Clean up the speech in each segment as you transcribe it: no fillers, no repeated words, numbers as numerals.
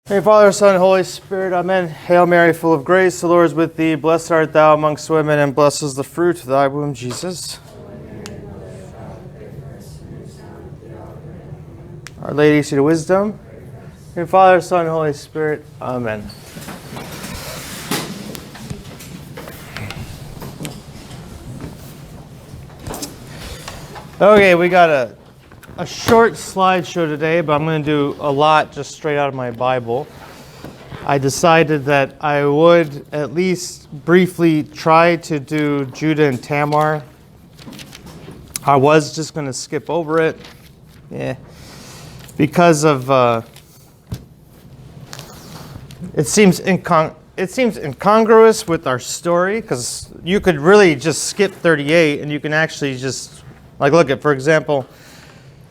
Hey, Father, Son, Holy Spirit, Amen. Hail Mary, full of grace, the Lord is with thee. Blessed art thou amongst women, and blessed is the fruit of thy womb, Jesus. Our Lady, seat of wisdom. Hey, Father, Son, Holy Spirit, Amen. Okay, we got a short slideshow today, but I'm going to do a lot just straight out of my Bible. I decided that I would at least briefly try to do Judah and Tamar. I was just going to skip over it, because of it seems incongruous with our story, because you could really just skip 38 and you can actually just look at, for example,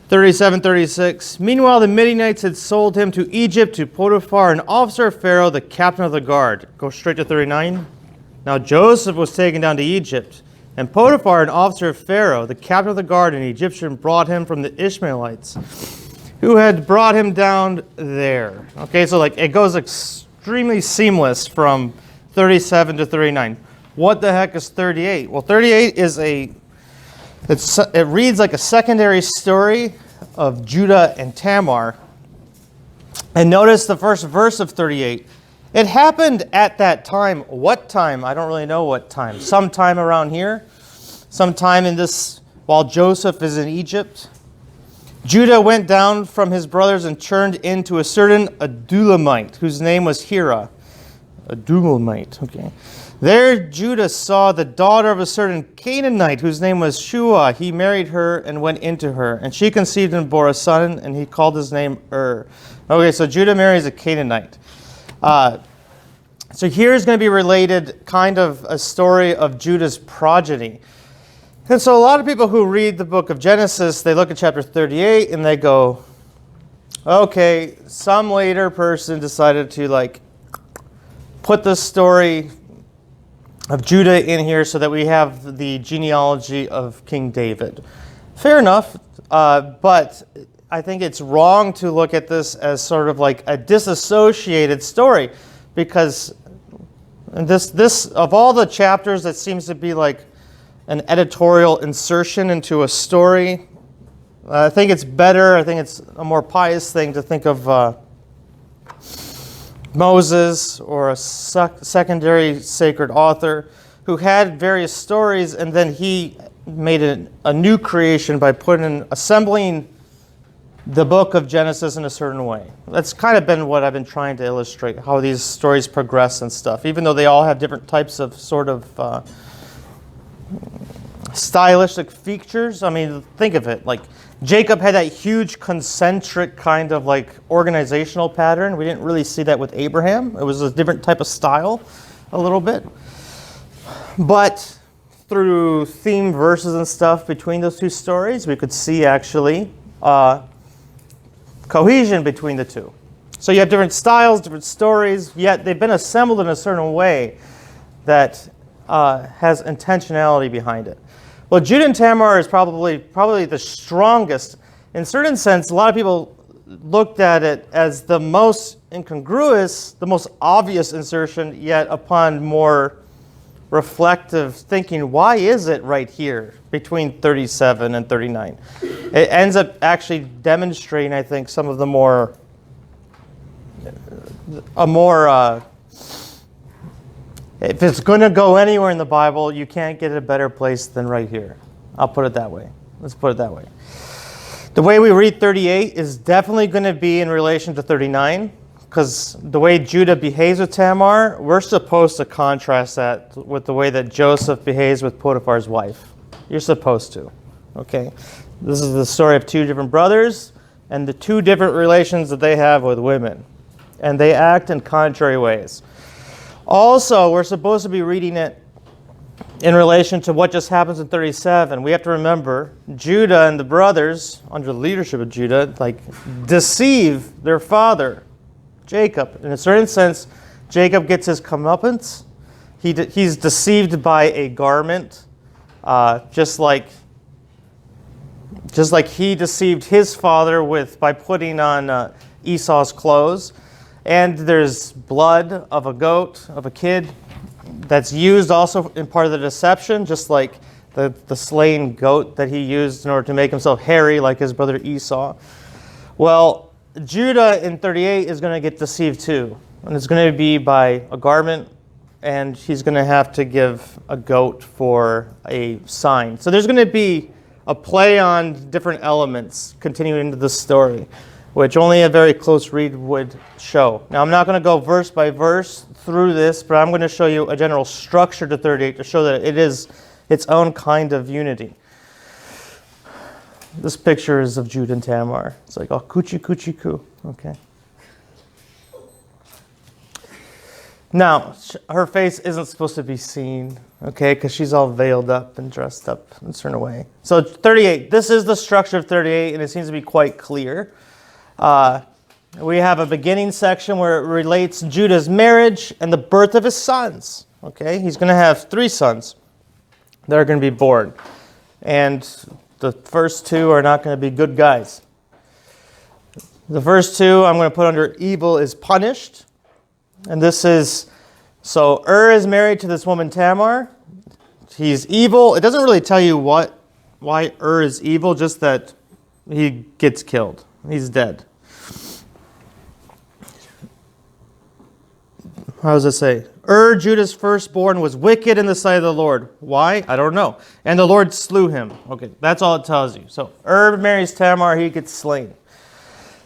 37, 36. Meanwhile, the Midianites had sold him to Egypt, to Potiphar, an officer of Pharaoh, the captain of the guard. Go straight to 39. Now Joseph was taken down to Egypt, and Potiphar, an officer of Pharaoh, the captain of the guard, an Egyptian, brought him from the Ishmaelites, who had brought him down there. Okay, so it goes extremely seamless from 37 to 39. What the heck is 38? Well, 38 is it reads like a secondary story of Judah and Tamar. And notice the first verse of 38. It happened at that time. What time? I don't really know what time. Sometime around here. Sometime in this, while Joseph is in Egypt. Judah went down from his brothers and turned into a certain Adulamite, whose name was Hira. Adulamite, okay. There Judah saw the daughter of a certain Canaanite, whose name was Shua. He married her and went into her. And she conceived and bore a son, and he called his name Okay, so Judah marries a Canaanite. So here's going to be related kind of a story of Judah's progeny. And so a lot of people who read the book of Genesis, they look at chapter 38 and they go, okay, some later person decided to put this story of Judah in here so that we have the genealogy of King David. Fair enough, but I think it's wrong to look at this as sort of like a disassociated story, because this of all the chapters, that seems to be like an editorial insertion into a story. I think it's better, I think it's a more pious thing to think of Moses or a secondary sacred author who had various stories, and then he made a new creation by assembling the book of Genesis in a certain way. That's kind of been what I've been trying to illustrate, how these stories progress and stuff, even though they all have different types of sort of stylistic features. I mean, think of it, Jacob had that huge concentric kind of organizational pattern. We didn't really see that with Abraham. It was a different type of style a little bit. But through theme verses and stuff between those two stories, we could see actually cohesion between the two. So you have different styles, different stories, yet they've been assembled in a certain way that has intentionality behind it. Well, Judah and Tamar is probably the strongest. In a certain sense, a lot of people looked at it as the most incongruous, the most obvious insertion, yet upon more reflective thinking, why is it right here between 37 and 39? It ends up actually demonstrating, I think, some of the if it's going to go anywhere in the Bible, you can't get a better place than right here. I'll put it that way. Let's put it that way. The way we read 38 is definitely going to be in relation to 39, because the way Judah behaves with Tamar, we're supposed to contrast that with the way that Joseph behaves with Potiphar's wife. You're supposed to. Okay? This is the story of two different brothers and the two different relations that they have with women. And they act in contrary ways. Also, we're supposed to be reading it in relation to what just happens in 37. We have to remember, Judah and the brothers, under the leadership of Judah, deceive their father, Jacob. In a certain sense, Jacob gets his comeuppance. He's deceived by a garment, just like he deceived his father by putting on Esau's clothes. And there's blood of a goat, of a kid, that's used also in part of the deception, just like the slain goat that he used in order to make himself hairy like his brother Esau. Well, Judah in 38 is going to get deceived too. And it's going to be by a garment, and he's going to have to give a goat for a sign. So there's going to be a play on different elements continuing into the story, which only a very close read would show. Now, I'm not going to go verse by verse through this, but I'm going to show you a general structure to 38 to show that it is its own kind of unity. This picture is of Judah and Tamar. It's like, oh, coochie, coochie, coo. Okay. Now, her face isn't supposed to be seen, okay, because she's all veiled up and dressed up in a certain way. So 38, this is the structure of 38, and it seems to be quite clear. We have a beginning section where it relates Judah's marriage and the birth of his sons. Okay, he's going to have 3 sons that are going to be born. And the first 2 are not going to be good guys. The first 2 I'm going to put under evil is punished. And this is, so is married to this woman Tamar. He's evil. It doesn't really tell you why is evil, just that he gets killed. He's dead. How does it say? Judah's firstborn, was wicked in the sight of the Lord. Why? I don't know. And the Lord slew him. Okay, that's all it tells you. So marries Tamar, he gets slain.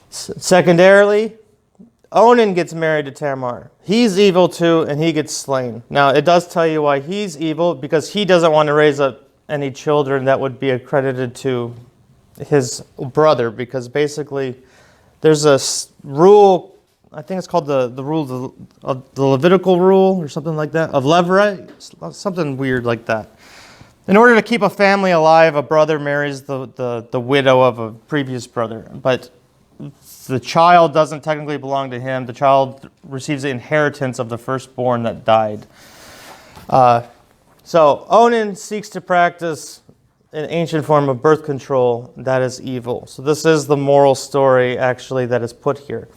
Secondarily, Onan gets married to Tamar. He's evil too, and he gets slain. Now, it does tell you why he's evil, because he doesn't want to raise up any children that would be accredited to his brother, because basically there's a rule, I think it's called the rule of the Levitical rule or something like that, of Levirate, something weird like that. In order to keep a family alive, a brother marries the widow of a previous brother, but the child doesn't technically belong to him. The child receives the inheritance of the firstborn that died. So Onan seeks to practice an ancient form of birth control that is evil. So this is the moral story, actually, that is put here.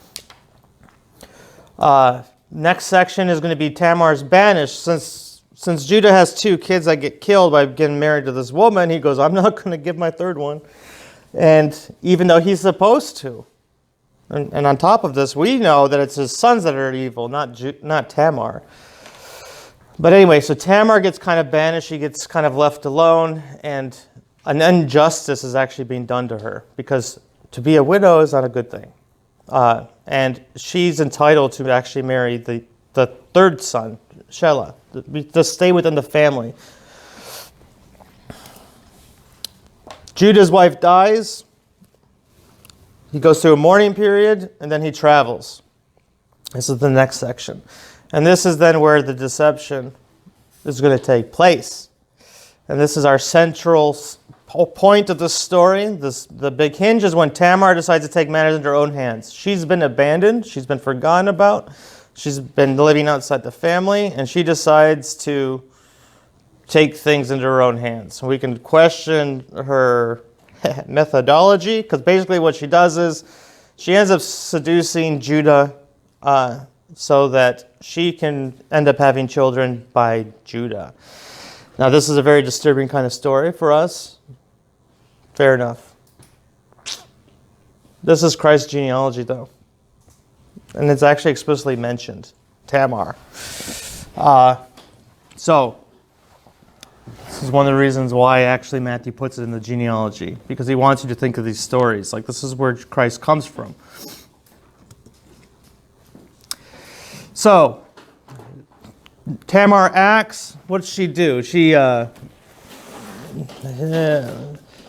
Next section is going to be Tamar's banished. Since Judah has 2 kids that get killed by getting married to this woman, he goes, I'm not going to give my 3rd one. And even though he's supposed to. And on top of this, we know that it's his sons that are evil, not Tamar. But anyway, so Tamar gets kind of banished. She gets kind of left alone. And an injustice is actually being done to her, because to be a widow is not a good thing. And she's entitled to actually marry the 3rd son, Shelah, to stay within the family. Judah's wife dies. He goes through a mourning period, and then he travels. This is the next section. And this is then where the deception is going to take place. And this is our central point of the story. The big hinge is when Tamar decides to take matters into her own hands. She's been abandoned. She's been forgotten about. She's been living outside the family, and she decides to take things into her own hands. We can question her methodology, because basically what she does is she ends up seducing Judah so that she can end up having children by Judah. Now, this is a very disturbing kind of story for us. Fair enough. This is Christ's genealogy, though. And it's actually explicitly mentioned, Tamar. So, this is one of the reasons why actually Matthew puts it in the genealogy, because he wants you to think of these stories. Like, this is where Christ comes from. So, Tamar acts. What does she do?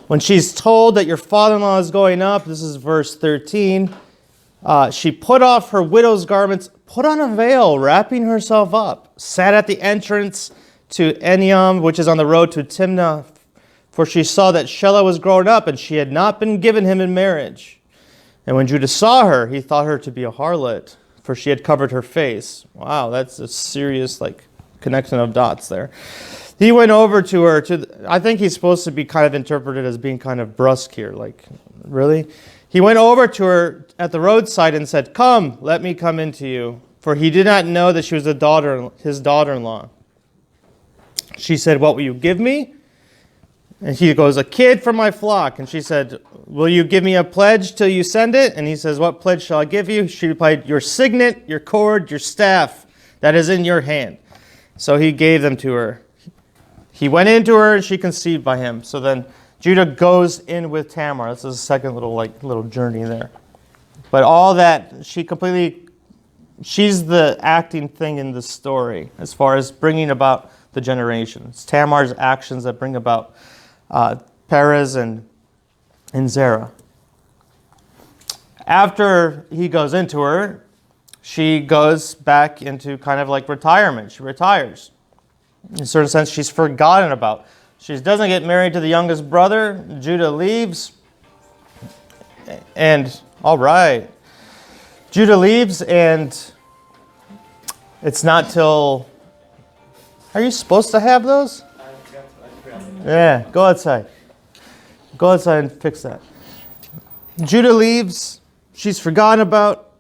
When she's told that your father-in-law is going up, this is verse 13, she put off her widow's garments, put on a veil, wrapping herself up, sat at the entrance to Eniam, which is on the road to Timnah, for she saw that Shelah was grown up, and she had not been given him in marriage. And when Judah saw her, he thought her to be a harlot, for she had covered her face. Wow, that's a serious connection of dots there. He went over to her. I think he's supposed to be kind of interpreted as being kind of brusque here. Like, really? He went over to her at the roadside and said, "Come, let me come into you." For he did not know that she was his daughter-in-law. She said, "What will you give me?" And he goes, "A kid from my flock." And she said, "Will you give me a pledge till you send it?" And he says, "What pledge shall I give you?" She replied, "Your signet, your cord, your staff that is in your hand." So he gave them to her. He went into her and she conceived by him. So then Judah goes in with Tamar. This is a second little journey there. But all that, she's the acting thing in the story as far as bringing about the generations. Tamar's actions that bring about Perez and Zerah. After he goes into her, she goes back into kind of like retirement. She retires. In a certain sense, she's forgotten about. She doesn't get married to the youngest brother. Judah leaves. And, all right. Judah leaves, and it's not till... Are you supposed to have those? Yeah, go outside. Go outside and fix that. Judah leaves. She's forgotten about,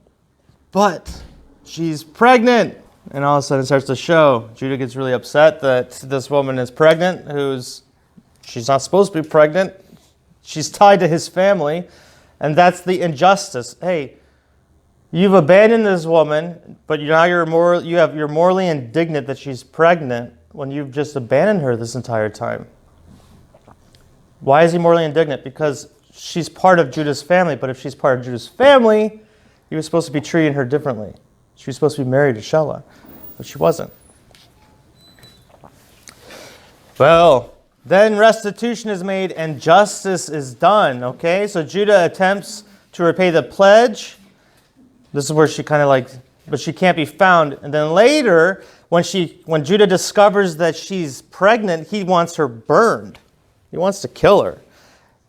but she's pregnant. And all of a sudden it starts to show. Judah gets really upset that this woman is pregnant, she's not supposed to be pregnant. She's tied to his family, and that's the injustice. Hey, you've abandoned this woman, but now you're morally indignant that she's pregnant when you've just abandoned her this entire time. Why is he morally indignant? Because she's part of Judah's family, but if she's part of Judah's family, he was supposed to be treating her differently. She was supposed to be married to Shelah, but she wasn't. Well, then restitution is made and justice is done, okay? So Judah attempts to repay the pledge. This is where she kind of but she can't be found. And then later, when Judah discovers that she's pregnant, he wants her burned. He wants to kill her.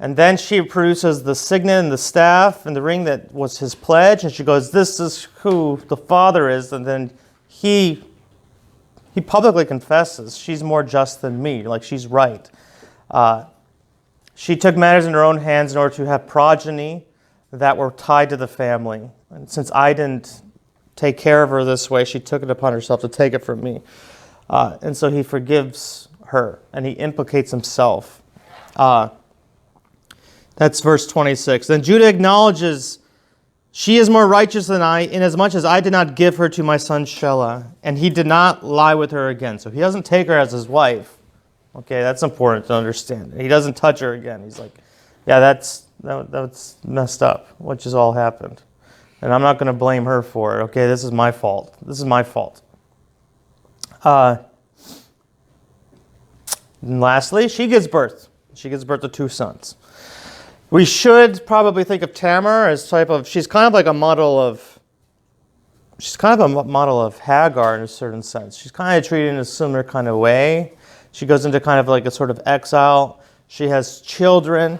And then she produces the signet and the staff and the ring that was his pledge. And she goes, "This is who the father is." And then he publicly confesses, "She's more just than me." Like, she's right. She took matters in her own hands in order to have progeny that were tied to the family. And since I didn't take care of her this way, she took it upon herself to take it from me. And so he forgives her, and he implicates himself. That's verse 26. Then Judah acknowledges, "She is more righteous than I, inasmuch as I did not give her to my son Shelah, and he did not lie with her again." So he doesn't take her as his wife. Okay, that's important to understand. He doesn't touch her again. He's like, yeah, that's messed up, which has all happened. And I'm not going to blame her for it. Okay, this is my fault. This is my fault. And lastly, she gives birth. She gives birth to 2 sons. We should probably think of Tamar as she's kind of a model of Hagar in a certain sense. She's kind of treated in a similar kind of way. She goes into kind of like a sort of exile. She has children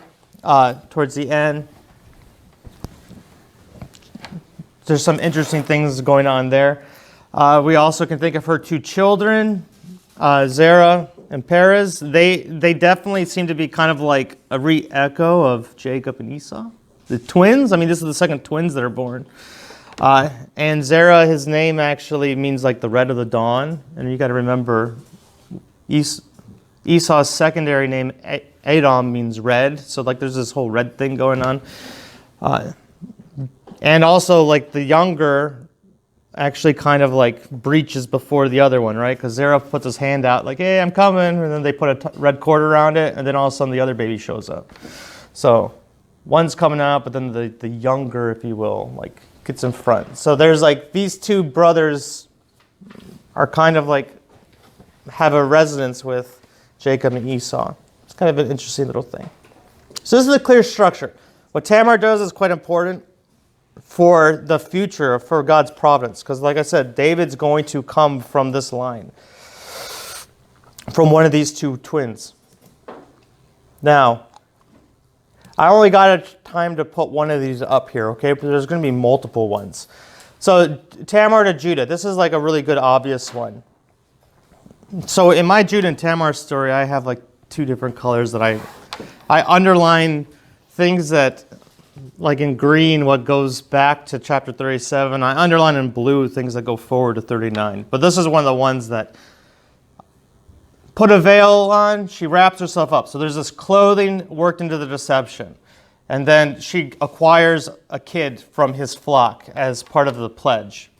towards the end. There's some interesting things going on there. We also can think of her 2 children, Zerah and Perez. They definitely seem to be kind of like a re-echo of Jacob and Esau. The twins, this is the second twins that are born. And Zerah, his name actually means like the red of the dawn. And you got to remember, Esau's secondary name, Edom, means red. So there's this whole red thing going on. And also the younger actually kind of breaches before the other one, right? Because Zerah puts his hand out "Hey, I'm coming," and then they put a red cord around it, and then all of a sudden the other baby shows up. So one's coming out, but then the younger, if you will, gets in front. So there's these 2 brothers are kind of have a resonance with Jacob and Esau. It's kind of an interesting little thing. So this is a clear structure. What Tamar does is quite important for the future, for God's providence. Because like I said, David's going to come from this line, from one of these 2 twins. Now, I only got time to put one of these up here, okay? But there's going to be multiple ones. So Tamar to Judah. This is a really good, obvious one. So in my Judah and Tamar story, I have 2 different colors that I underline things that like in green what goes back to chapter 37. I underline in blue things that go forward to 39. But this is one of the ones that put a veil on, she wraps herself up. So there's this clothing worked into the deception. And then she acquires a kid from his flock as part of the pledge.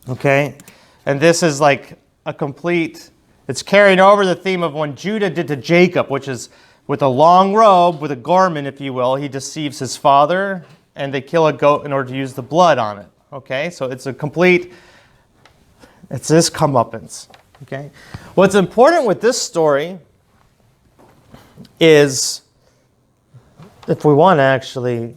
Okay? And this is like a complete, it's carrying over the theme of when Judah did to Jacob, which is with a long robe, with a garment, if you will, he deceives his father, and they kill a goat in order to use the blood on it. Okay? So it's a complete, it's this comeuppance. Okay? What's important with this story is, if we want to actually,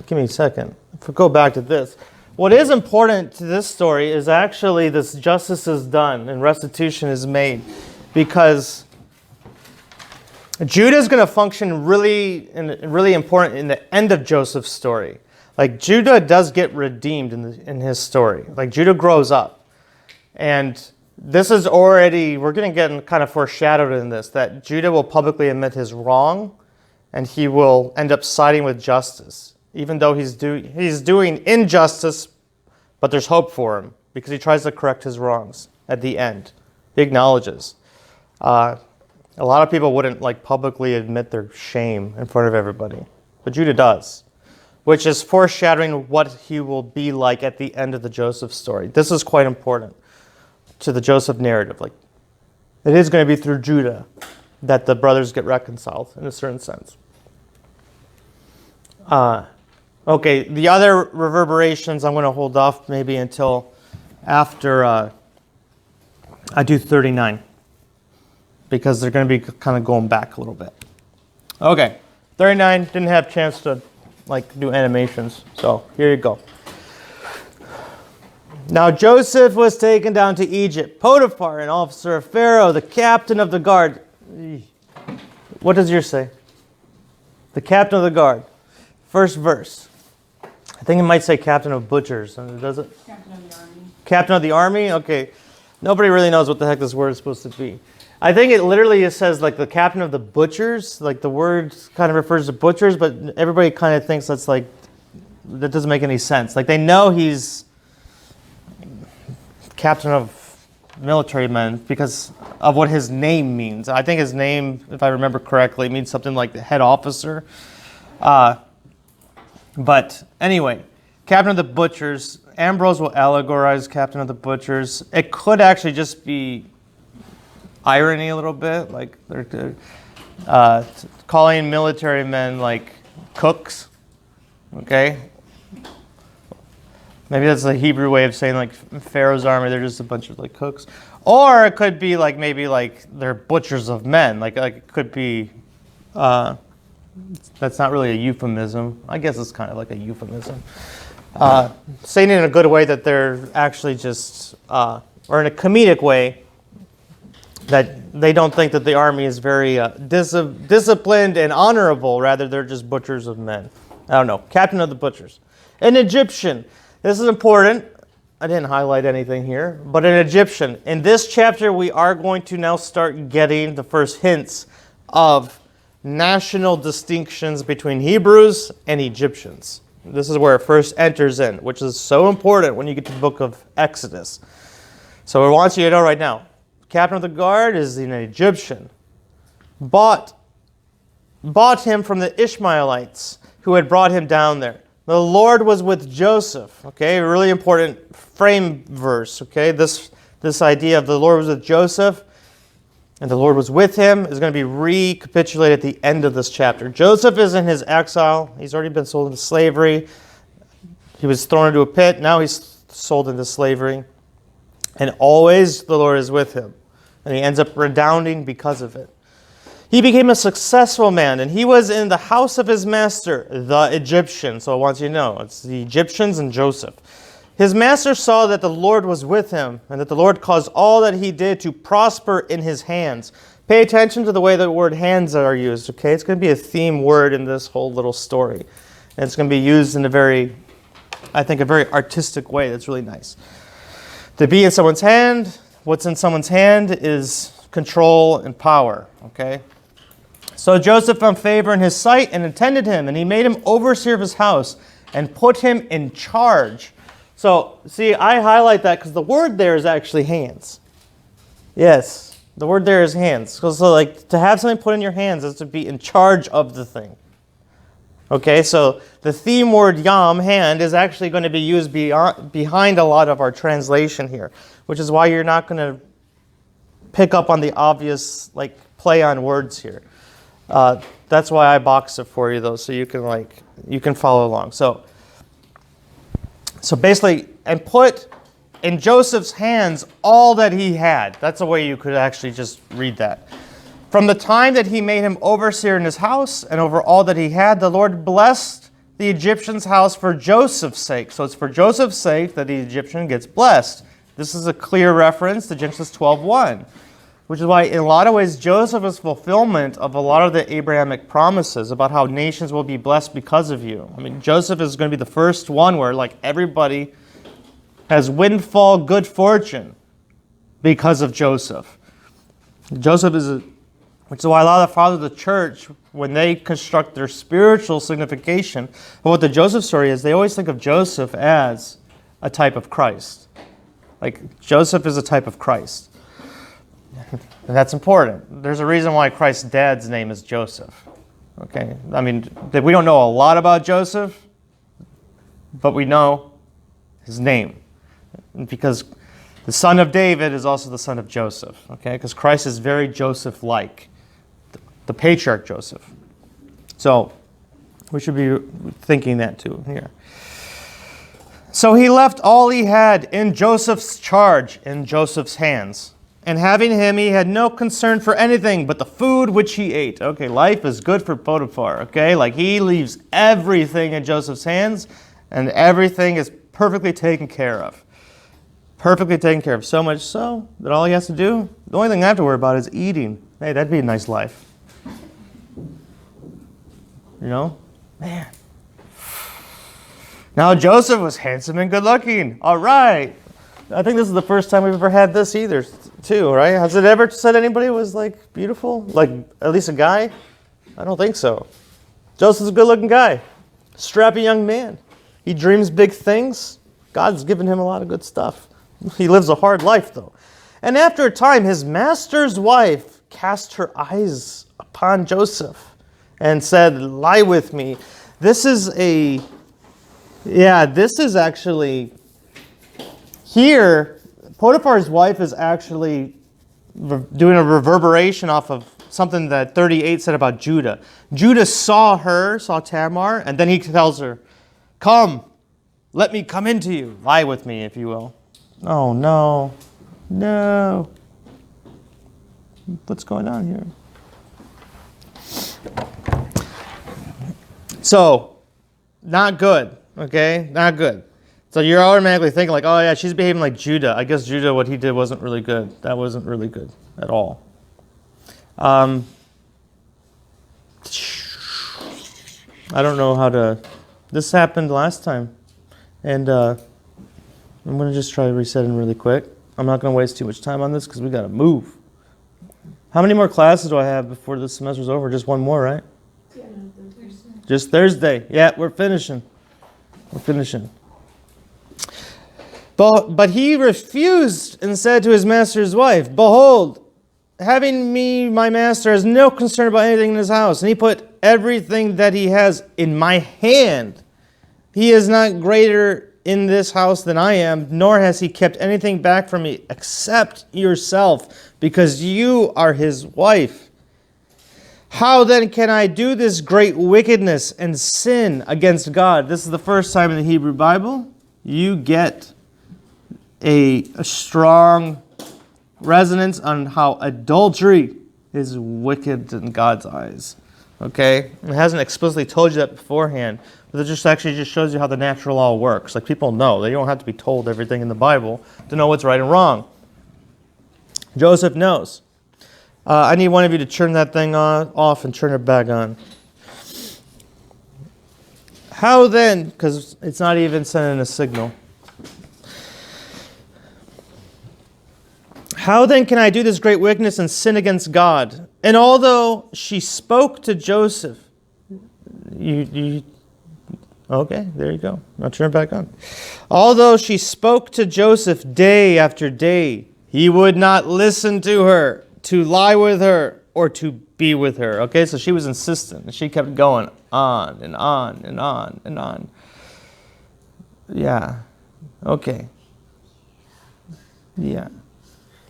give me a second. If we go back to this, what is important to this story is actually this justice is done and restitution is made, because Judah is going to function really important in the end of Joseph's story. Like Judah does get redeemed in his story. Like Judah grows up, and this is already, we're going to get kind of foreshadowed in this, that Judah will publicly admit his wrong, and he will end up siding with justice, even though he's doing injustice, but there's hope for him, because he tries to correct his wrongs at the end. He acknowledges. A lot of people wouldn't like publicly admit their shame in front of everybody, but Judah does, which is foreshadowing what he will be like at the end of the Joseph story. This is quite important to the Joseph narrative. Like, it is going to be through Judah that the brothers get reconciled in a certain sense. Okay, the other reverberations I'm going to hold off maybe until after I do 39, because they're going to be kind of going back a little bit. Okay, 39, didn't have a chance to like do animations, so here you go. Now Joseph was taken down to Egypt. Potiphar, an officer of Pharaoh, the captain of the guard. What does yours say? The captain of the guard. First verse. I think it might say captain of butchers. Does it? Captain of the army. Captain of the army? Okay. Nobody really knows what the heck this word is supposed to be. I think it literally says like the captain of the butchers. Like the word kind of refers to butchers, but everybody kind of thinks that's like, that doesn't make any sense. Like they know he's captain of military men because of what his name means. I think his name, if I remember correctly, means something like the head officer. But anyway, captain of the butchers. Ambrose will allegorize captain of the butchers. It could actually just be irony a little bit, like they're calling military men like cooks. Okay. Maybe that's the Hebrew way of saying like Pharaoh's army, they're just a bunch of like cooks. Or it could be like maybe like they're butchers of men. Like it could be, that's not really a euphemism. I guess it's kind of like a euphemism. Saying it in a good way that they're actually just, or in a comedic way, that they don't think that the army is very disciplined and honorable. Rather, they're just butchers of men. I don't know. Captain of the butchers. An Egyptian. This is important. I didn't highlight anything here, but an Egyptian. In this chapter, we are going to now start getting the first hints of national distinctions between Hebrews and Egyptians. This is where it first enters in, which is so important when you get to the book of Exodus. So I want you to know right now, captain of the guard is an Egyptian. Bought him from the Ishmaelites who had brought him down there. The Lord was with Joseph. Okay, a really important frame verse. Okay, this idea of the Lord was with Joseph and the Lord was with him is going to be recapitulated at the end of this chapter. Joseph is in his exile. He's already been sold into slavery. He was thrown into a pit. Now he's sold into slavery. And always the Lord is with him. And he ends up redounding because of it. He became a successful man, and he was in the house of his master, the Egyptian. So I want you to know, it's the Egyptians and Joseph. His master saw that the Lord was with him, and that the Lord caused all that he did to prosper in his hands. Pay attention to the way the word hands are used, okay? It's going to be a theme word in this whole little story. And it's going to be used in a very artistic way that's really nice. To be in someone's hand, what's in someone's hand is control and power, okay? So Joseph found favor in his sight and attended him, and he made him overseer of his house and put him in charge. So, see, I highlight that because the word there is actually hands. Yes, the word there is hands. So, like, to have something put in your hands is to be in charge of the thing. Okay, so the theme word yam, hand, is actually going to be used behind a lot of our translation here, which is why you're not going to pick up on the obvious, like, play on words here. That's why I box it for you, though, so you can follow along. So basically, and put in Joseph's hands all that he had. That's a way you could actually just read that. From the time that he made him overseer in his house and over all that he had, the Lord blessed the Egyptian's house for Joseph's sake. So it's for Joseph's sake that the Egyptian gets blessed. This is a clear reference to Genesis 12:1, which is why in a lot of ways Joseph is fulfillment of a lot of the Abrahamic promises about how nations will be blessed because of you. I mean, Joseph is going to be the first one where like everybody has windfall good fortune because of Joseph. Joseph is which is why a lot of the fathers of the church, when they construct their spiritual signification of what the Joseph story is, they always think of Joseph as a type of Christ. Like, Joseph is a type of Christ. And that's important. There's a reason why Christ's dad's name is Joseph. Okay? I mean, we don't know a lot about Joseph, but we know his name. Because the son of David is also the son of Joseph. Okay? Because Christ is very Joseph-like. The patriarch Joseph. So we should be thinking that too here. So he left all he had in Joseph's charge, in Joseph's hands. And having him, he had no concern for anything but the food which he ate. Okay, life is good for Potiphar. Okay, like he leaves everything in Joseph's hands, and everything is perfectly taken care of. Perfectly taken care of. So much so that all he has to do, the only thing I have to worry about is eating. Hey, that'd be a nice life. You know? Man. Now Joseph was handsome and good looking. All right. I think this is the first time we've ever had this either, too, right? Has it ever said anybody was like beautiful? Like at least a guy? I don't think so. Joseph's a good looking guy. Strappy young man. He dreams big things. God's given him a lot of good stuff. He lives a hard life though. And after a time, his master's wife cast her eyes upon Joseph and said, "Lie with me." This is actually, here, Potiphar's wife is actually doing a reverberation off of something that 38 said about Judah. Judah saw Tamar, and then he tells her, "Come, let me come into you." Lie with me, if you will. Oh, no. No. What's going on here? So, not good, okay? Not good. So you're automatically thinking like, oh yeah, she's behaving like Judah. I guess Judah, what he did wasn't really good. That wasn't really good at all. I don't know how to... This happened last time. And I'm going to just try resetting really quick. I'm not going to waste too much time on this because we got to move. How many more classes do I have before this semester's over? Just one more, right? Yeah, just Thursday. Yeah, we're finishing. We're finishing. But he refused and said to his master's wife, "Behold, having me, my master, has no concern about anything in his house, and he put everything that he has in my hand. He is not greater in this house than I am, nor has he kept anything back from me except yourself, because you are his wife. How then can I do this great wickedness and sin against God?" This is the first time in the Hebrew Bible you get a strong resonance on how adultery is wicked in God's eyes. Okay? It hasn't explicitly told you that beforehand, but it just actually just shows you how the natural law works. Like people know. They don't have to be told everything in the Bible to know what's right and wrong. Joseph knows. I need one of you to turn that thing off and turn it back on. How then, because it's not even sending a signal. How then can I do this great wickedness and sin against God? And although she spoke to Joseph, okay, there you go. I'll turn it back on. Although she spoke to Joseph day after day, he would not listen to her, to lie with her, or to be with her. Okay, so she was insistent. And she kept going on and on and on and on. Yeah. Okay. Yeah.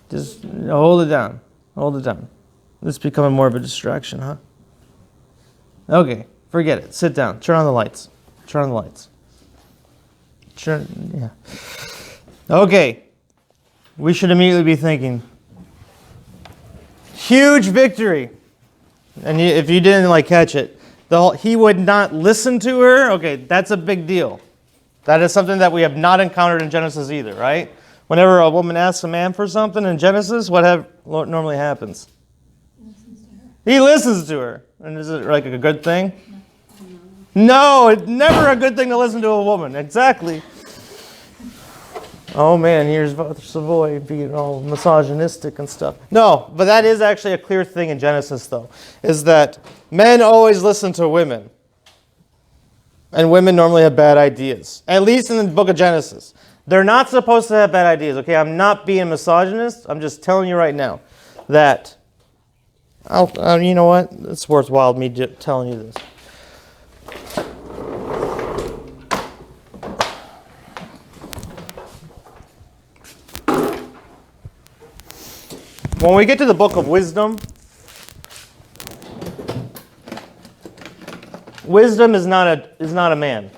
Just hold it down. Hold it down. This is becoming more of a distraction, huh? Okay, forget it. Sit down. Turn on the lights. Turn on the lights. Yeah. Okay. We should immediately be thinking, huge victory. And if you didn't catch it, he would not listen to her. Okay, that's a big deal. That is something that we have not encountered in Genesis either, right? Whenever a woman asks a man for something in Genesis, what normally happens? He listens to her. And is it a good thing? No, it's never a good thing to listen to a woman. Exactly. Oh man, here's Father Savoie being all misogynistic and stuff. No, but that is actually a clear thing in Genesis, though, is that men always listen to women. And women normally have bad ideas. At least in the book of Genesis. They're not supposed to have bad ideas, okay? I'm not being misogynist. I'm just telling you right now that, you know what? It's worthwhile me telling you this. When we get to the book of wisdom, wisdom is not a man,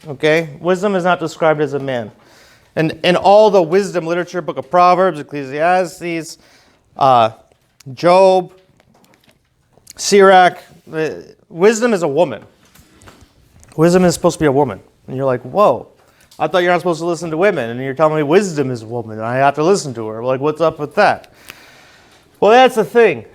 okay? Wisdom is not described as a man. And in all the wisdom literature, book of Proverbs, Ecclesiastes, Job, Sirach, wisdom is a woman. Wisdom is supposed to be a woman. And you're like, whoa, I thought you're not supposed to listen to women. And you're telling me wisdom is a woman and I have to listen to her. Like, what's up with that? Well, that's the thing.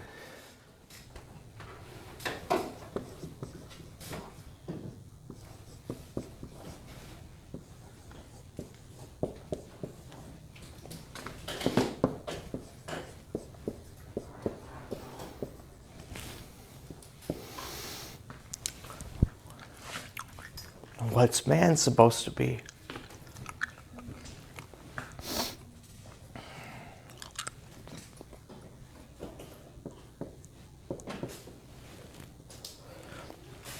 What's man supposed to be?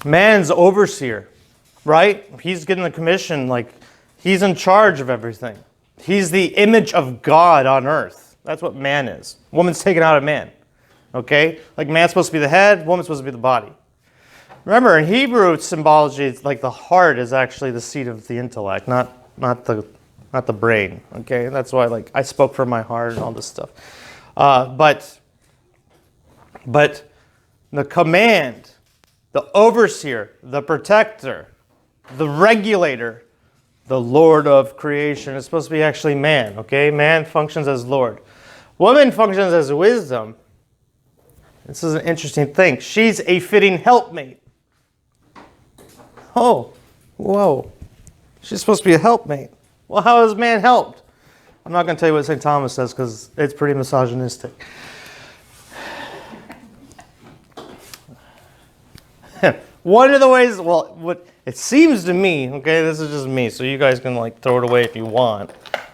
Man's overseer, right? He's getting the commission, he's in charge of everything. He's the image of God on earth. That's what man is. Woman's taken out of man. Okay? Man's supposed to be the head, woman's supposed to be the body. Remember, in Hebrew symbology, it's the heart is actually the seat of the intellect, not the brain. Okay? That's why I spoke from my heart and all this stuff. But the command, the overseer, the protector, the regulator, the Lord of creation is supposed to be actually man, okay? Man functions as Lord. Woman functions as wisdom. This is an interesting thing. She's a fitting helpmate. Oh, whoa. She's supposed to be a helpmate. Well, how is man helped? I'm not going to tell you what St. Thomas says because it's pretty misogynistic. One of the ways, what it seems to me, okay, this is just me, so you guys can throw it away if you want,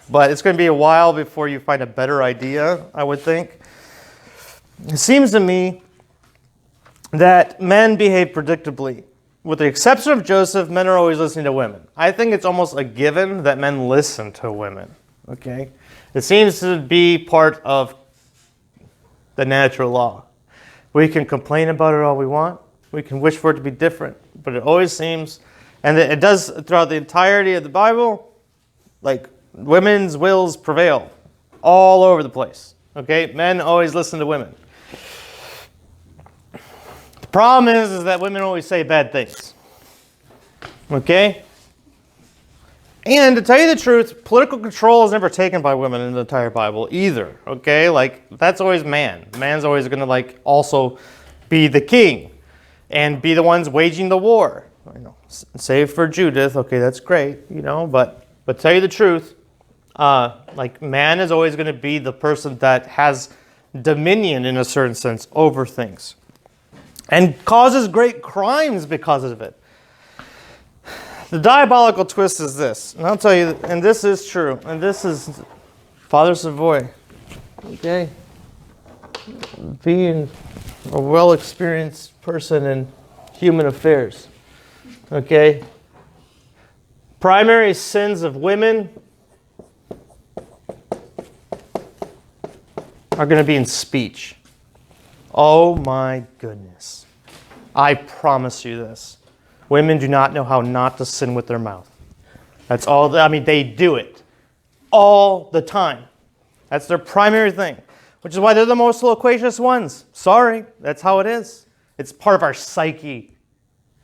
but it's going to be a while before you find a better idea, I would think. It seems to me that men behave predictably. With the exception of Joseph, men are always listening to women. I think it's almost a given that men listen to women, okay? It seems to be part of the natural law. We can complain about it all we want. We can wish for it to be different, but it always seems, and it does throughout the entirety of the Bible, women's wills prevail all over the place. Okay, men always listen to women. The problem is that women always say bad things. Okay? And to tell you the truth, political control is never taken by women in the entire Bible either. Okay? That's always man. Man's always going to also be the king and be the ones waging the war. Save for Judith, okay, that's great, but tell you the truth, Like man is always going to be the person that has dominion in a certain sense over things and causes great crimes because of it. The diabolical twist is this, and I'll tell you, and this is true, and this is Father Savoie, okay? Being a well-experienced person in human affairs, okay? Primary sins of women are going to be in speech. Oh my goodness. I promise you this. Women do not know how not to sin with their mouth. That's all, they do it all the time. That's their primary thing, which is why they're the most loquacious ones. Sorry, that's how it is. It's part of our psyche.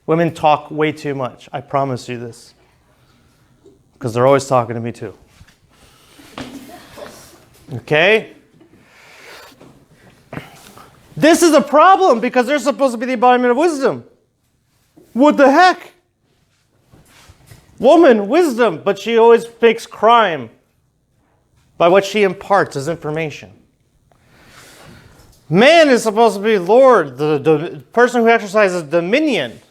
Women talk way too much. I promise you this. Because they're always talking to me too. Okay? This is a problem because they're supposed to be the embodiment of wisdom. What the heck? Woman, wisdom, but she always makes crime by what she imparts as information. Man is supposed to be Lord, the person who exercises dominion.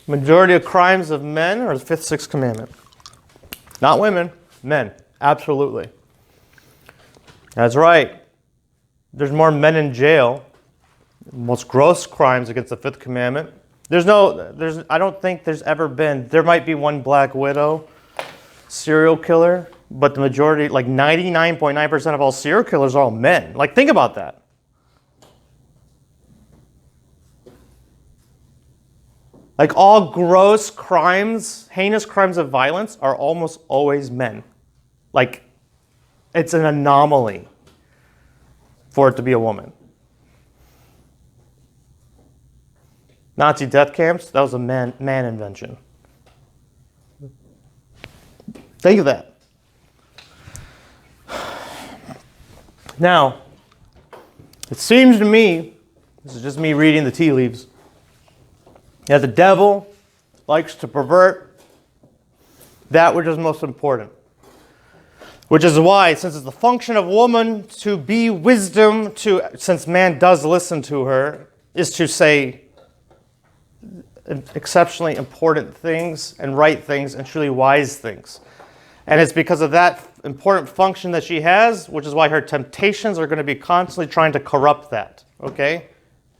Majority of crimes of men are the fifth, sixth commandment. Not women, men. Absolutely. That's right. There's more men in jail. Most gross crimes against the fifth commandment. I don't think there's ever been, there might be one black widow serial killer, but the majority, like 99.9% of all serial killers are all men. Like, think about that. Like all gross crimes, heinous crimes of violence are almost always men. Like it's an anomaly for it to be a woman. Nazi death camps, that was a man invention. Think of that. Now, it seems to me, this is just me reading the tea leaves, that the devil likes to pervert that which is most important. Which is why, since it's the function of woman to be wisdom, since man does listen to her, is to say exceptionally important things and right things and truly wise things. And it's because of that important function that she has, which is why her temptations are going to be constantly trying to corrupt that, okay?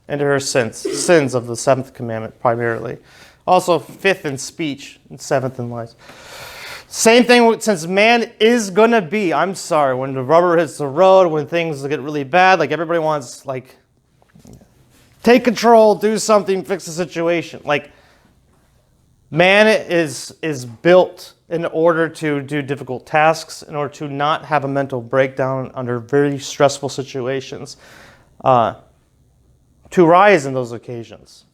Into her sins of the seventh commandment primarily. Also fifth in speech and seventh in lies. Same thing, since man is going to be, I'm sorry, when the rubber hits the road, when things get really bad, like everybody wants, like, take control, do something, fix the situation. Like, man is built in order to do difficult tasks, in order to not have a mental breakdown under very stressful situations, to rise in those occasions.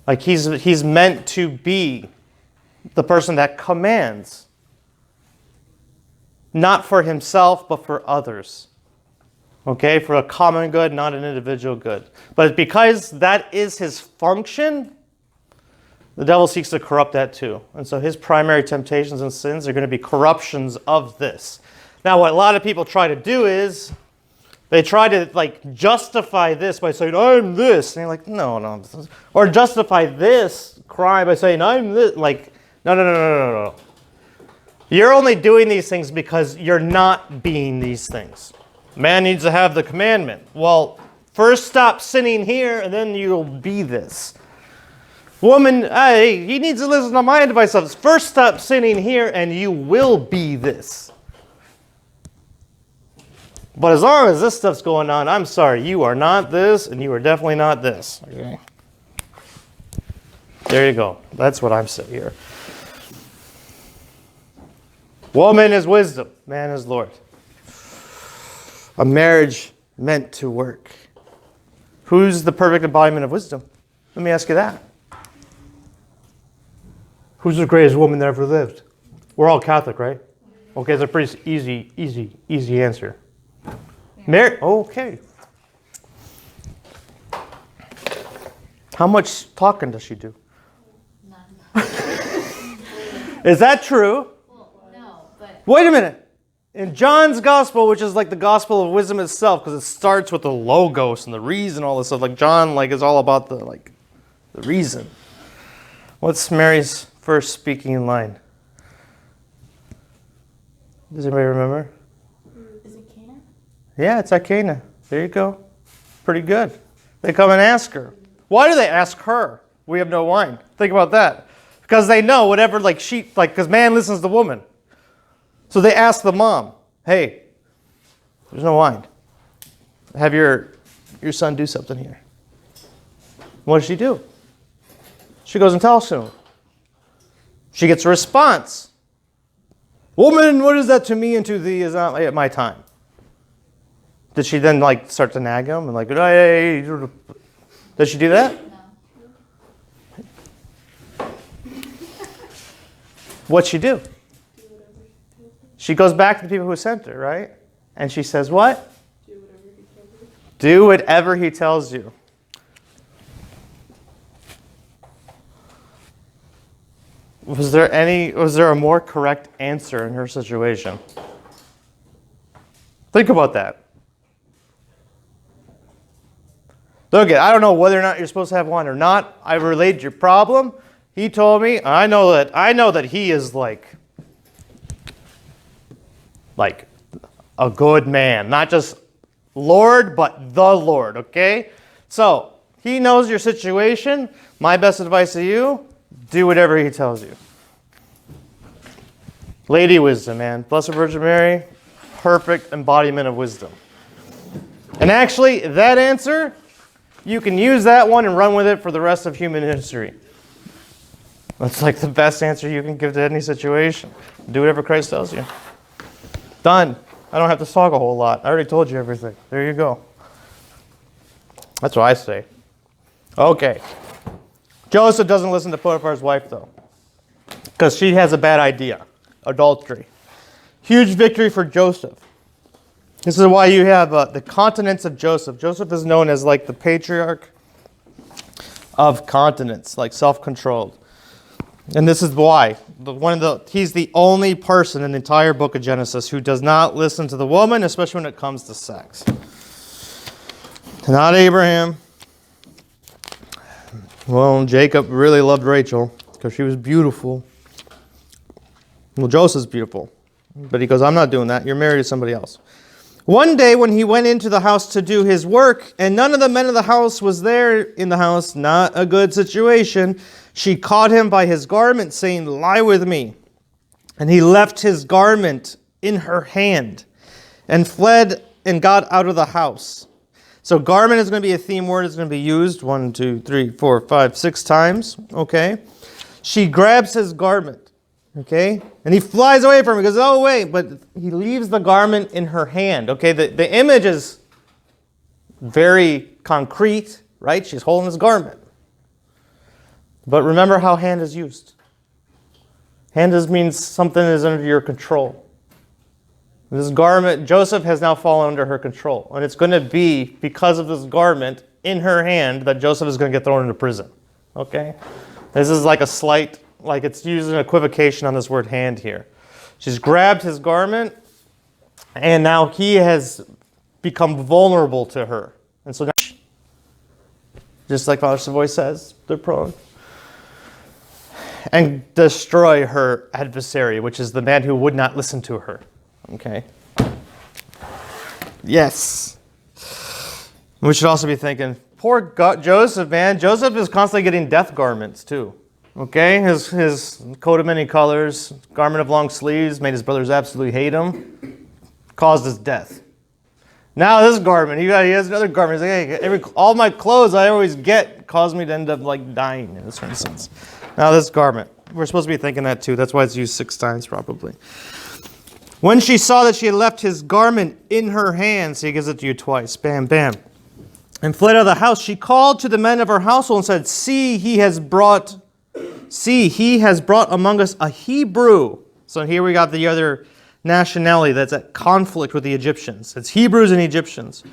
Like he's meant to be the person that commands, not for himself, but for others. Okay, for a common good, not an individual good. But because that is his function, the devil seeks to corrupt that too. And so his primary temptations and sins are going to be corruptions of this. Now, what a lot of people try to do is they try to like justify this by saying, I'm this. And you're like, no. Or justify this crime by saying, I'm this. Like, no. You're only doing these things because you're not being these things. Man needs to have the commandment. Well, first stop sinning here, and then you'll be this. Woman, hey, he needs to listen to my advice. First stop sinning here, and you will be this. But as long as this stuff's going on, I'm sorry, you are not this, and you are definitely not this. Okay? There you go. That's what I'm saying here. Woman is wisdom, man is Lord. A marriage meant to work. Who's the perfect embodiment of wisdom? Let me ask you that. Who's the greatest woman that ever lived? We're all Catholic, right? Okay, it's a pretty easy answer. Mary, okay. How much talking does she do? None. Is that true? Well, no, but... Wait a minute. In John's gospel, which is like the gospel of wisdom itself, because it starts with the logos and the reason, all this stuff. Like John, like is all about the reason. What's Mary's first speaking line? Does anybody remember? Is it Cana? Yeah, it's at Cana. There you go. Pretty good. They come and ask her. Why do they ask her? We have no wine. Think about that. Because they know whatever, because man listens to woman. So they ask the mom, hey, there's no wine. Have your son do something here. What does she do? She goes and tells him. She gets a response. Woman, what is that to me and to thee is not at my time? Did she then start to nag him and hey, did she do that? No. What'd she do? She goes back to the people who sent her, right? And she says what? Do whatever he tells you. Was there a more correct answer in her situation? Think about that. Look, I don't know whether or not you're supposed to have wine or not. I relayed your problem. He told me. I know that he is like a good man, not just Lord, but the Lord. Okay, so he knows your situation. My best advice to you: do whatever he tells you. Lady wisdom, man. Blessed Virgin Mary, perfect embodiment of wisdom. And actually, that answer, you can use that one and run with it for the rest of human history. That's like the best answer you can give to any situation. Do whatever Christ tells you. Done. I don't have to talk a whole lot. I already told you everything. There you go. That's what I say. Okay. Joseph doesn't listen to Potiphar's wife, though, because she has a bad idea. Adultery. Huge victory for Joseph. This is why you have the continence of Joseph. Joseph is known as the patriarch of continence, self-controlled. And this is why. He's the only person in the entire book of Genesis who does not listen to the woman, especially when it comes to sex. Not Abraham. Well, Jacob really loved Rachel because she was beautiful. Well, Joseph's beautiful. But he goes, I'm not doing that. You're married to somebody else. One day when he went into the house to do his work, and none of the men of the house was there in the house, not a good situation, she caught him by his garment, saying, lie with me. And he left his garment in her hand and fled and got out of the house. So garment is going to be a theme word. It's going to be used 1, 2, 3, 4, 5, 6 times. Okay. She grabs his garment. Okay. And he flies away from her. He goes, oh, wait. But he leaves the garment in her hand. Okay. The image is very concrete, right? She's holding his garment. But remember how hand is used. Hand means something is under your control. This garment, Joseph has now fallen under her control. And it's going to be because of this garment in her hand that Joseph is going to get thrown into prison. Okay? This is like a slight, it's using an equivocation on this word hand here. She's grabbed his garment, and now he has become vulnerable to her. And so now, just like Father Savoie says, they're prone. And destroy her adversary, which is the man who would not listen to her. Okay. Yes. We should also be thinking, poor Joseph, man. Joseph is constantly getting death garments too. Okay. His coat of many colors, garment of long sleeves, made his brothers absolutely hate him, caused his death. Now this garment, he has another garment. He's like, hey, all my clothes I always get cause me to end up dying in a certain sense. Now this garment, we're supposed to be thinking that too. That's why it's used 6 times probably. When she saw that she had left his garment in her hands, he gives it to you twice, bam, bam, and fled out of the house, she called to the men of her household and said, See, he has brought among us a Hebrew. So here we got the other nationality that's at conflict with the Egyptians. It's Hebrews and Egyptians.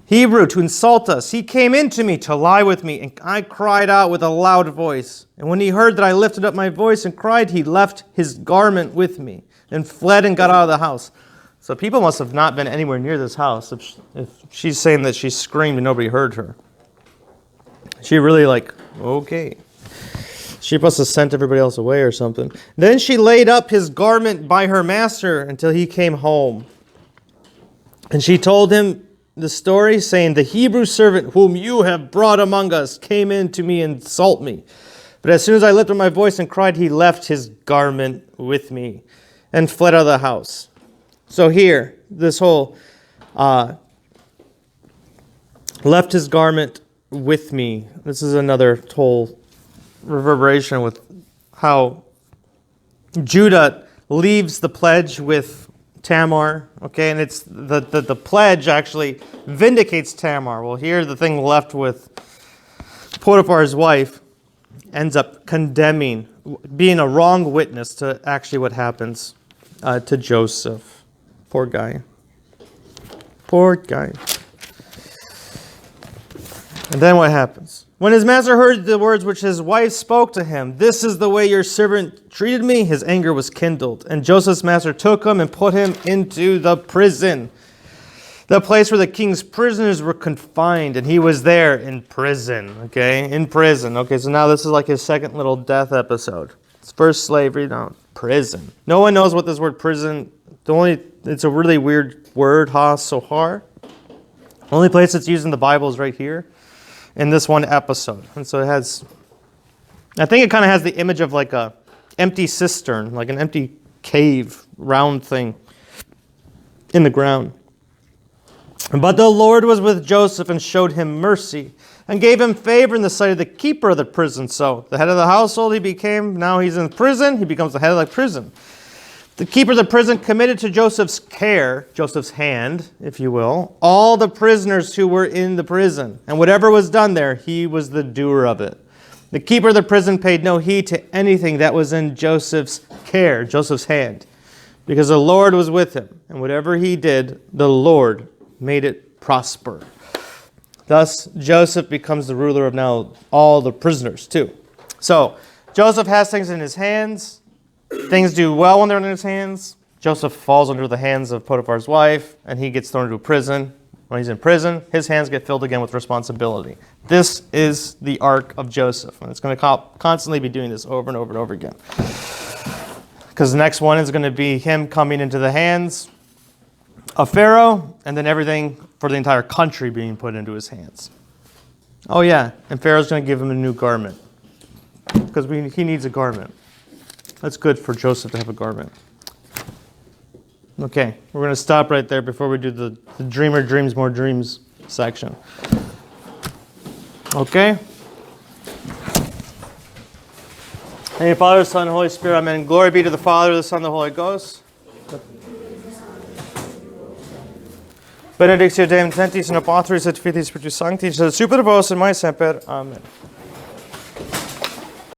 Hebrew, to insult us. He came into me to lie with me, and I cried out with a loud voice. And when he heard that I lifted up my voice and cried, he left his garment with me and fled and got out of the house. So people must have not been anywhere near this house if she's saying that she screamed and nobody heard her. She really okay. She must have sent everybody else away or something. Then she laid up his garment by her master until he came home. And she told him the story, saying, the Hebrew servant whom you have brought among us came in to me and insult me. But as soon as I lifted my voice and cried, he left his garment with me and fled out of the house. So here, this whole left his garment with me. This is another whole reverberation with how Judah leaves the pledge with Tamar, okay, and it's the pledge actually vindicates Tamar. Well, here the thing left with Potiphar's wife ends up condemning, being a wrong witness to actually what happens to Joseph. Poor guy. Poor guy. And then what happens? When his master heard the words which his wife spoke to him, this is the way your servant treated me, his anger was kindled. And Joseph's master took him and put him into the prison, the place where the king's prisoners were confined. And he was there in prison, okay? In prison. Okay, so now this is like his second little death episode. It's first slavery, now prison. No one knows what this word prison, it's a really weird word, sohar. Only place it's used in the Bible is right here, in this one episode. And so it has, I think it kind of has the image of like a empty cistern, like an empty cave, round thing in the ground. But the Lord was with Joseph and showed him mercy and gave him favor in the sight of the keeper of the prison. So the head of the household he became, now he's in prison, he becomes the head of the prison. The keeper of the prison committed to Joseph's care, Joseph's hand, if you will, all the prisoners who were in the prison. And whatever was done there, he was the doer of it. The keeper of the prison paid no heed to anything that was in Joseph's care, Joseph's hand, because the Lord was with him. And whatever he did, the Lord made it prosper. Thus, Joseph becomes the ruler of now all the prisoners too. So, Joseph has things in his hands. Things do well when they're in his hands. Joseph falls under the hands of Potiphar's wife, and he gets thrown into prison. When he's in prison, his hands get filled again with responsibility. This is the arc of Joseph, and it's going to constantly be doing this over and over and over again. Because the next one is going to be him coming into the hands of Pharaoh, and then everything for the entire country being put into his hands. Oh yeah, and Pharaoh's going to give him a new garment, because he needs a garment. That's good for Joseph to have a garment. Okay, we're going to stop right there before we do the Dreamer Dreams More Dreams section. Okay? In the name of the Father, the Son, and the Holy Spirit, amen. Glory be to the Father, the Son, and the Holy Ghost. Benedictio Deum Tentis, in Patris et Filii Spiritus Sancti, super vos in my semper. Amen.